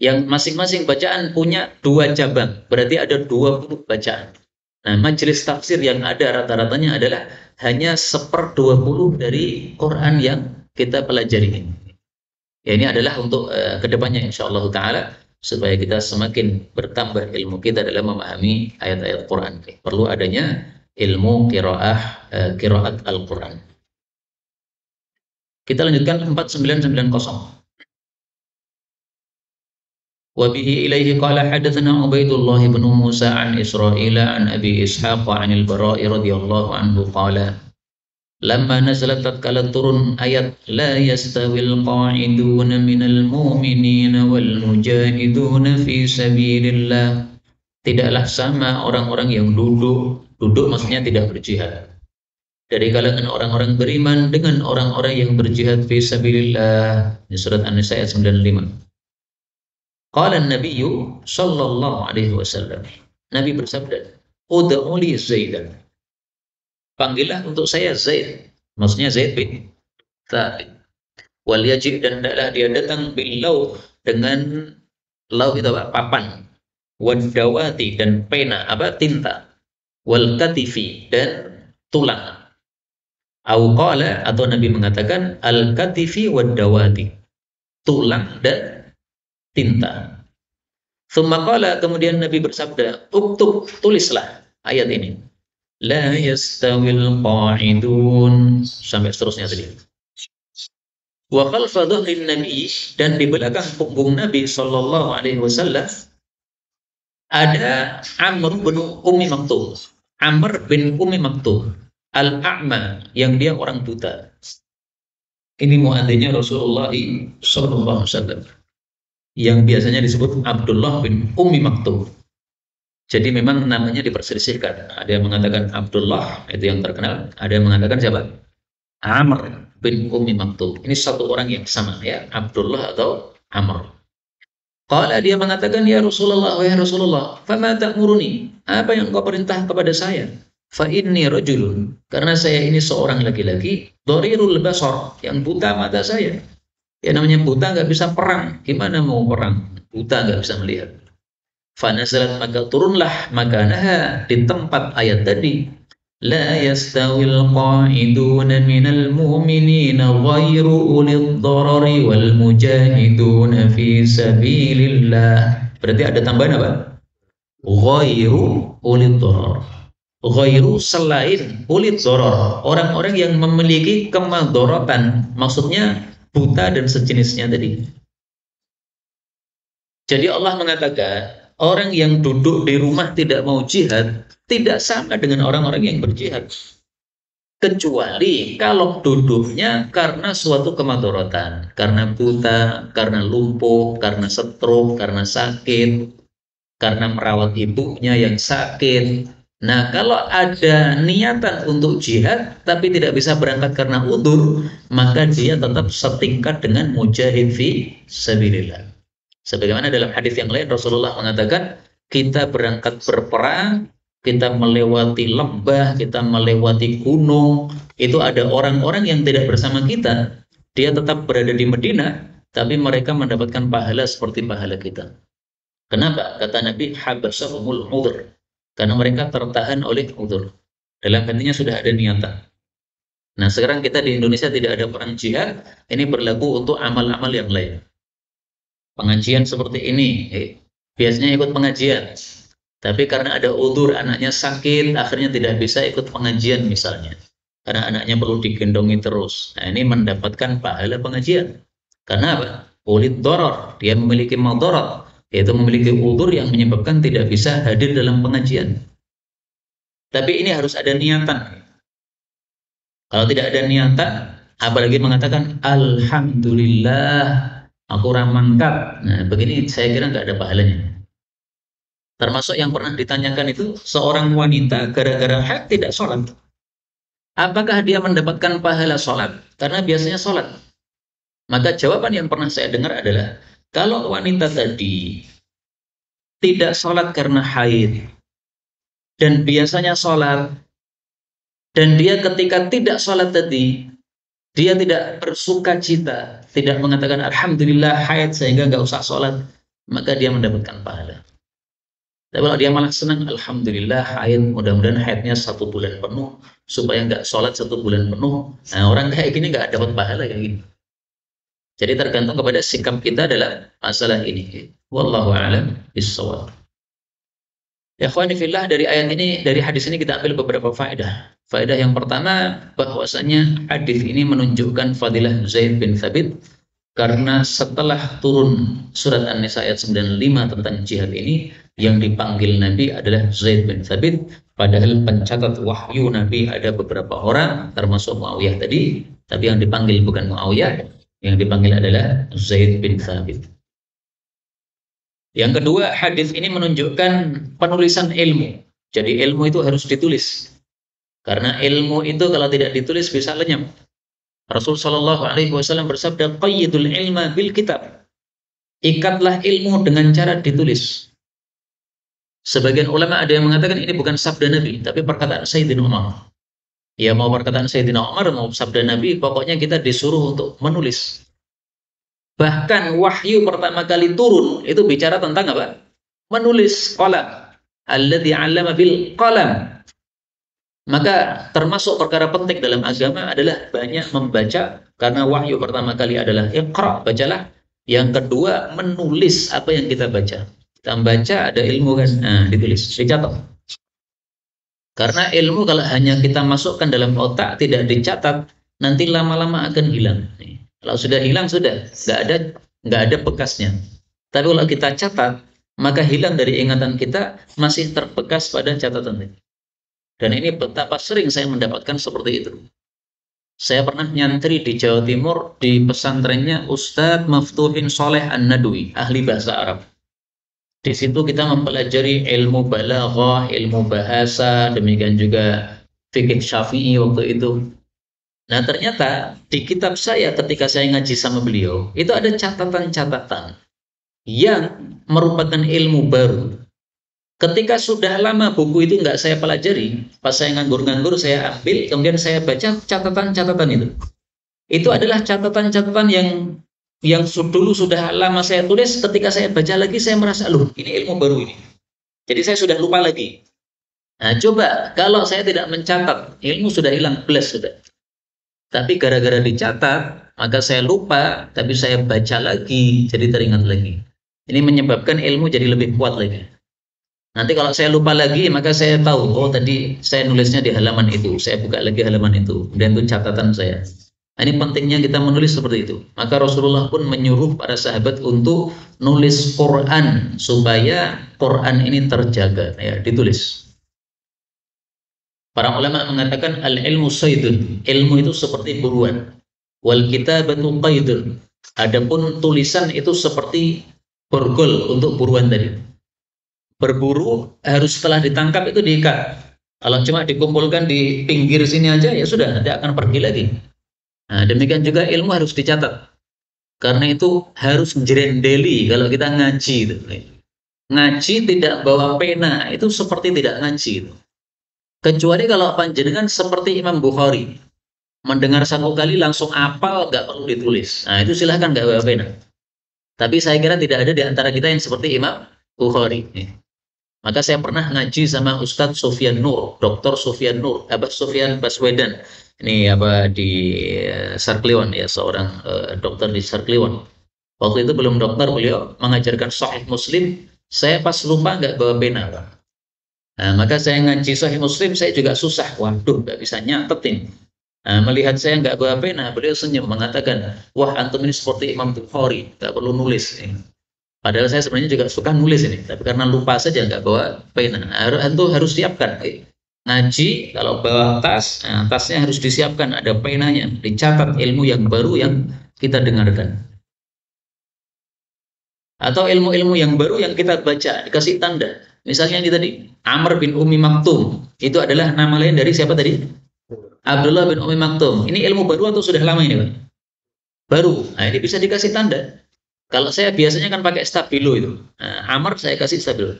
yang masing-masing bacaan punya 2 cabang, berarti ada 20 bacaan. Nah, majelis tafsir yang ada rata-ratanya adalah hanya 1/20 dari Quran yang kita pelajari ini. Ya, ini adalah untuk kedepannya insyaallah taala supaya kita semakin bertambah ilmu kita dalam memahami ayat-ayat Quran. Perlu adanya ilmu qiraat Al-Quran. Kita lanjutkan 4990. وبه إليه قال حدثنا عبيد الله بن موسى عن إسرائيل عن أبي إسحاق عن البراء رضي الله عنه قال لما نزلت tatkala turun ayat la yastawil qa'iduna minal mu'minina wal mujahiduna fi sabilillah, tidaklah sama orang-orang yang duduk maksudnya tidak berjihad, dari kalangan orang-orang beriman dengan orang-orang yang berjihad fi sabilillah. Di surat An-Nisa ayat 95. Qala an-nabiyyu sallallahu alaihi wasallam. Nabi bersabda, "Ud'u li Zaidan." Panggillah untuk saya Zaid. Maksudnya Zaid bin Thabit. Wal yaji, dan hendaklah dia datang bil dengan law itu apa? Papan. Wad dawati, dan pena apa? Tinta. Wal katifi, dan tulang. Au qala, atau Nabi mengatakan al katifi wad dawati. Tulang dan tinta. Tsumma qala, kemudian Nabi bersabda, uktub, tulislah ayat ini. La yastawil qa'idun, sampai seterusnya tadi. Wa khalfa dhahrin Nabi, dan di belakang punggung Nabi sallallahu alaihi wasallam ada Amr bin Ummi Maktum. Amr bin Ummi Maktum al-a'ma, yang dia orang buta. Ini muadzinnya Rasulullah sallallahu alaihi wasallam, yang biasanya disebut Abdullah bin Ummi Maktum. Jadi memang namanya diperselisihkan. Ada yang mengatakan Abdullah, itu yang terkenal. Ada yang mengatakan siapa? Amr bin Ummi Maktum. Ini satu orang yang sama ya, Abdullah atau Amr. Qala, dia mengatakan, ya Rasulullah, wahai Rasulullah, fama ta'muruni? Apa yang engkau perintah kepada saya? Fa inni rajulun, karena saya ini seorang laki-laki, dharirul basar, yang buta mata saya. Ya namanya buta nggak bisa perang, gimana mau perang? Buta nggak bisa melihat. Fanazalat, maka turunlah makanaha, di tempat ayat tadi. La yastawil qa'iduna minal mu'minina ghairu ulil dharari wal mujahiduna fi sabilillah. Berarti ada tambahan apa? Ghairu ulil dharar. Ghairu, selain ulil dharar, orang-orang yang memiliki kemadharatan. Maksudnya buta dan sejenisnya tadi. Jadi Allah mengatakan orang yang duduk di rumah tidak mau jihad tidak sama dengan orang-orang yang berjihad, kecuali kalau duduknya karena suatu kemadharatan, karena buta, karena lumpuh, karena stroke, karena sakit, karena merawat ibunya yang sakit. Nah, kalau ada niatan untuk jihad tapi tidak bisa berangkat karena udzur, maka dia tetap setingkat dengan mujahid fi sabilillah. Sebagaimana dalam hadis yang lain Rasulullah mengatakan, kita berangkat berperang, kita melewati lembah, kita melewati gunung, itu ada orang-orang yang tidak bersama kita, dia tetap berada di Madinah, tapi mereka mendapatkan pahala seperti pahala kita. Kenapa? Kata Nabi, habasahumul udhr, karena mereka tertahan oleh udzur. Dalam hatinya sudah ada niatan. Nah, sekarang kita di Indonesia tidak ada perang jihad, ini berlaku untuk amal-amal yang lain. Pengajian seperti ini, biasanya ikut pengajian, tapi karena ada udzur, anaknya sakit, akhirnya tidak bisa ikut pengajian misalnya, karena anaknya perlu digendongi terus. Nah, ini mendapatkan pahala pengajian. Karena apa? Ulid dharar, dia memiliki madharat, yaitu memiliki udzur yang menyebabkan tidak bisa hadir dalam pengajian. Tapi ini harus ada niatan. Kalau tidak ada niatan, apalagi mengatakan alhamdulillah, aku ramangkat. Nah, begini saya kira nggak ada pahalanya. Termasuk yang pernah ditanyakan itu, seorang wanita gara-gara haid tidak sholat. Apakah dia mendapatkan pahala sholat? Karena biasanya sholat. Maka jawaban yang pernah saya dengar adalah, kalau wanita tadi tidak sholat karena haid, dan biasanya sholat, dan dia ketika tidak sholat tadi, dia tidak bersuka cita, tidak mengatakan alhamdulillah haid sehingga nggak usah sholat, maka dia mendapatkan pahala. Tapi kalau dia malah senang, alhamdulillah haid, mudah-mudahan haidnya 1 bulan penuh supaya nggak sholat 1 bulan penuh. Nah, orang kayak gini nggak dapat pahala kayak gini. Jadi tergantung kepada sikap kita adalah masalah ini. Wallahu a'lam bishawab. Ya ikhwani fillah, dari ayat ini, dari hadis ini kita ambil beberapa faedah. Faedah yang pertama, bahwasanya hadis ini menunjukkan fadilah Zaid bin Thabit karena setelah turun surat An-Nisa ayat 95 tentang jihad ini, yang dipanggil Nabi adalah Zaid bin Thabit, padahal pencatat wahyu Nabi ada beberapa orang termasuk Muawiyah tadi, tapi yang dipanggil bukan Muawiyah, yang dipanggil adalah Zaid bin Thabit. Yang kedua, hadis ini menunjukkan penulisan ilmu. Jadi ilmu itu harus ditulis. Karena ilmu itu kalau tidak ditulis bisa lenyap. Rasul Shallallahu Alaihi Wasallam bersabda, "Qayyidul ilma bil kitab." Ikatlah ilmu dengan cara ditulis. Sebagian ulama ada yang mengatakan ini bukan sabda Nabi, tapi perkataan Sayyidina Umar. Ya, mau perkataan Sayyidina Umar, mau sabda Nabi, pokoknya kita disuruh untuk menulis. Bahkan wahyu pertama kali turun itu bicara tentang apa? Menulis, qalam. Alladzi 'allama bil qalam. Maka termasuk perkara penting dalam agama adalah banyak membaca, karena wahyu pertama kali adalah Iqra, bacalah. Yang kedua, menulis apa yang kita baca. Kita baca, ada ilmu kan, nah, ditulis, dicatat. Karena ilmu kalau hanya kita masukkan dalam otak, tidak dicatat, nanti lama-lama akan hilang. Kalau sudah hilang, sudah nggak ada bekasnya. Tapi kalau kita catat, maka hilang dari ingatan kita, masih terbekas pada catatan ini. Dan ini betapa sering saya mendapatkan seperti itu. Saya pernah nyantri di Jawa Timur di pesantrennya Ustadz Maftuhin Soleh An-Nadwi, ahli bahasa Arab. Di situ kita mempelajari ilmu balaghah, ilmu bahasa, demikian juga fikih Syafi'i waktu itu. Nah, ternyata di kitab saya ketika saya ngaji sama beliau, itu ada catatan-catatan yang merupakan ilmu baru. Ketika sudah lama buku itu nggak saya pelajari, pas saya nganggur-nganggur saya ambil, kemudian saya baca catatan-catatan itu. Itu adalah catatan-catatan yang dulu sudah lama saya tulis, ketika saya baca lagi saya merasa, loh, ini ilmu baru ini. Jadi saya sudah lupa lagi. Nah, coba kalau saya tidak mencatat, ilmu sudah hilang, belas sudah. Tapi gara-gara dicatat, maka saya lupa, tapi saya baca lagi, jadi teringat lagi. Ini menyebabkan ilmu jadi lebih kuat lagi. Nanti kalau saya lupa lagi, maka saya tahu, oh tadi saya nulisnya di halaman itu, saya buka lagi halaman itu, dan itu catatan saya. Nah, ini pentingnya kita menulis seperti itu. Maka Rasulullah pun menyuruh para sahabat untuk nulis Quran supaya Quran ini terjaga, ya, ditulis. Para ulama mengatakan al-ilmu saydun, ilmu itu seperti buruan. Wal kitabatu qaidun. Adapun tulisan itu seperti borgol untuk buruan tadi. Berburu harus setelah ditangkap itu diikat. Kalau cuma dikumpulkan di pinggir sini aja ya sudah, nanti akan pergi lagi. Nah, demikian juga ilmu harus dicatat. Karena itu harus jerendeli kalau kita ngaji itu. Ngaji tidak bawa pena itu seperti tidak ngaji itu. Kecuali kalau panjenengan seperti Imam Bukhari, mendengar satu kali langsung apal, nggak perlu ditulis. Nah, itu silahkan nggak bawa pena. Tapi saya kira tidak ada di antara kita yang seperti Imam Bukhari. Maka saya pernah ngaji sama Ustadz Sufyan Nur, Dr. Sufyan Nur, Sufyan Baswedan. Ini di Sarkliwan, ya, seorang dokter di Sarkliwan. Waktu itu belum dokter, beliau mengajarkan Sahih Muslim. Saya pas lupa nggak bawa pena, Pak. Nah, maka saya ngaji Sahih Muslim, saya juga susah. Waduh, nggak bisa nyatetin. Nah, melihat saya nggak bawa pena, beliau senyum mengatakan, wah, antum ini seperti Imam Bukhari, nggak perlu nulis. Padahal saya sebenarnya juga suka nulis ini, tapi karena lupa saja nggak bawa pena. Harus siapkan. Ngaji kalau bawa tas, nah, tasnya harus disiapkan, ada penanya, dicatat ilmu yang baru yang kita dengarkan. Atau ilmu-ilmu yang baru yang kita baca, dikasih tanda. Misalnya ini tadi, Amr bin Ummi Maktum, itu adalah nama lain dari siapa tadi? Abdullah bin Ummi Maktum. Ini ilmu baru atau sudah lama ini, Pak? Baru. Nah, ini bisa dikasih tanda. Kalau saya biasanya kan pakai stabilo itu. Nah, Amr saya kasih stabilo.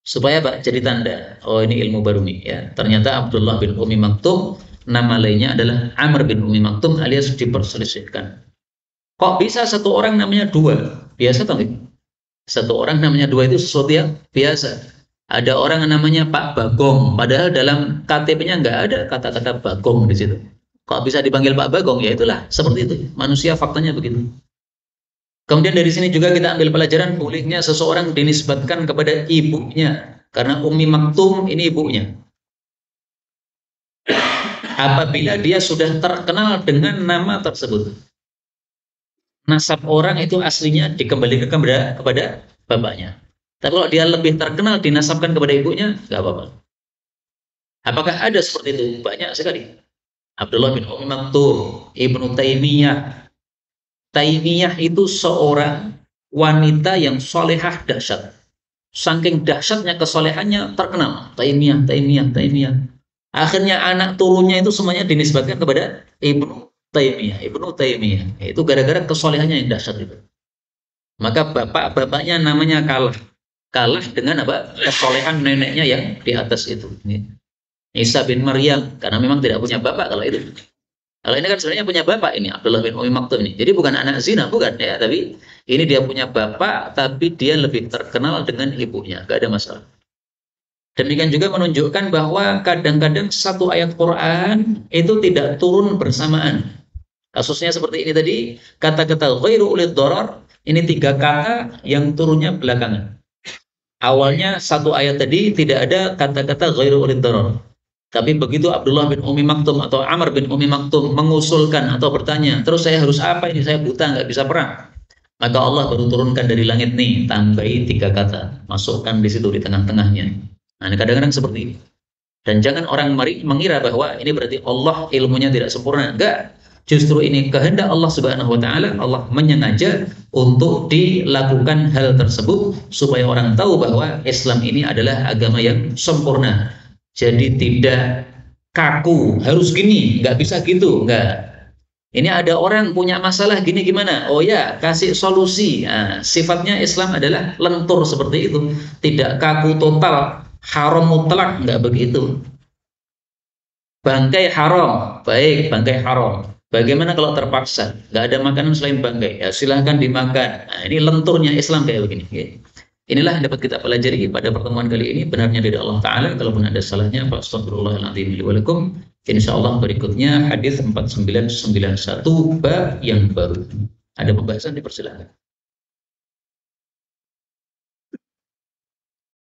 Supaya Pak jadi tanda. Oh, ini ilmu baru nih, ya. Ternyata Abdullah bin Ummi Maktum nama lainnya adalah Amr bin Ummi Maktum alias diperselisihkan. Kok bisa satu orang namanya dua? Biasa toh? Satu orang namanya dua itu sesuatu yang biasa. Ada orang yang namanya Pak Bagong, padahal dalam KTP-nya nggak ada kata-kata Bagong di situ. Kok bisa dipanggil Pak Bagong? Ya itulah, seperti itu. Manusia faktanya begitu. Kemudian dari sini juga kita ambil pelajaran bolehnya seseorang dinisbatkan kepada ibunya. Karena Ummi Maktum ini ibunya. Apabila dia sudah terkenal dengan nama tersebut. Nasab orang itu aslinya dikembalikan kepada bapaknya. Tapi kalau dia lebih terkenal dinasabkan kepada ibunya, nggak apa-apa. Apakah ada seperti itu? Banyak sekali. Abdullah bin Ummi Maktum, Ibnu Taimiyah. Taimiyah itu seorang wanita yang solehah dahsyat. Saking dahsyatnya kesolehannya terkenal. Taimiyah, Taimiyah, Taimiyah. Akhirnya anak turunnya itu semuanya dinisbatkan kepada Ibnu Taimiyah. Ibnu Taimiyah. Itu gara-gara kesolehannya yang dahsyat itu. Maka bapak-bapaknya namanya kalah. Kalah dengan apa? Kesolehan neneknya yang di atas itu. Isa bin Maryam. Karena memang tidak punya bapak kalau itu. Kalau ini kan sebenarnya punya bapak ini, Abdullah bin Ummi Maktum ini. Jadi bukan anak zina, bukan ya. Tapi ini dia punya bapak, tapi dia lebih terkenal dengan ibunya. Gak ada masalah. Demikian juga menunjukkan bahwa kadang-kadang satu ayat Quran itu tidak turun bersamaan. Kasusnya seperti ini tadi, kata-kata ghairu ulid darar, ini tiga kata yang turunnya belakangan. Awalnya satu ayat tadi tidak ada kata-kata ghairu ulid darar. Tapi begitu Abdullah bin Ummi Maktum atau Amr bin Ummi Maktum mengusulkan atau bertanya, terus saya harus apa ini? Saya buta, nggak bisa perang. Maka Allah baru turunkan dari langit nih, tambahi tiga kata, masukkan di situ di tengah-tengahnya. Nah, kadang-kadang seperti ini. Dan jangan orang mengira bahwa ini berarti Allah ilmunya tidak sempurna. Enggak. Justru ini kehendak Allah Subhanahu wa taala, Allah menyengaja untuk dilakukan hal tersebut supaya orang tahu bahwa Islam ini adalah agama yang sempurna. Jadi tidak kaku, harus gini, nggak bisa gitu, nggak. Ini ada orang punya masalah gini gimana? Oh ya, kasih solusi. Nah, sifatnya Islam adalah lentur seperti itu, tidak kaku total, haram mutlak, nggak begitu. Bangkai haram, baik, bangkai haram. Bagaimana kalau terpaksa? Nggak ada makanan selain bangkai, ya silahkan dimakan. Nah, ini lenturnya Islam kayak begini. Inilah yang dapat kita pelajari pada pertemuan kali ini. Benarnya dari Allah Ta'ala. Kalaupun ada salahnya, astagfirullahaladzim li wa lakum. InsyaAllah berikutnya hadis 4991 bab yang baru. Ada pembahasan, dipersilakan.